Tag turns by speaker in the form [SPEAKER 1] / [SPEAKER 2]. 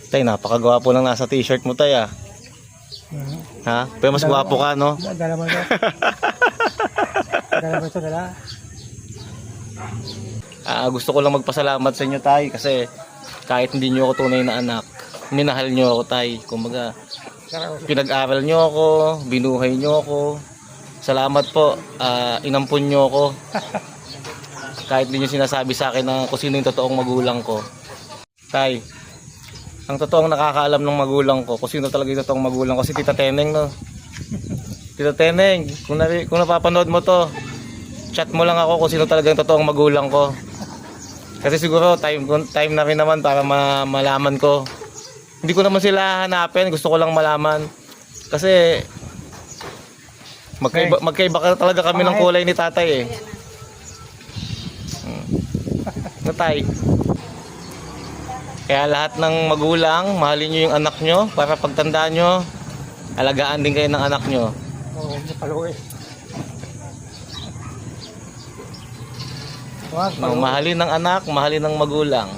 [SPEAKER 1] Tay, napakagwapo lang nasa t-shirt mo, tay, ah. Ha? Pero mas gwapo ka, no?
[SPEAKER 2] Dala mo ito. Dala mo ito, dala.
[SPEAKER 1] Gusto ko lang magpasalamat sa inyo, tay, kasi kahit hindi nyo ako tunay na anak, minahal nyo ako, tay. Kumbaga, pinag-aral nyo ako, binuhay nyo ako. Salamat po, inampun nyo ako. Kahit hindi nyo sinasabi sa akin na kung sino yung totoong magulang ko. Tay, ang totoong nakakaalam ng magulang ko, kung sino talaga yung totoong magulang ko, si Tita Teneng, no? Tita Teneng, kung napapanood mo to, chat mo lang ako kung sino talaga yung totoong magulang ko. Kasi siguro time na rin naman para malaman ko. Hindi ko naman sila hanapin, gusto ko lang malaman. Kasi magkaiba talaga kami ng kulay ni tatay, eh. Natay. Kaya lahat ng magulang, mahalin nyo yung anak nyo para pagtandaan nyo, alagaan din kayo ng anak nyo.
[SPEAKER 2] Oo, paluwi.
[SPEAKER 1] Mahalin ng anak, mahalin ng magulang.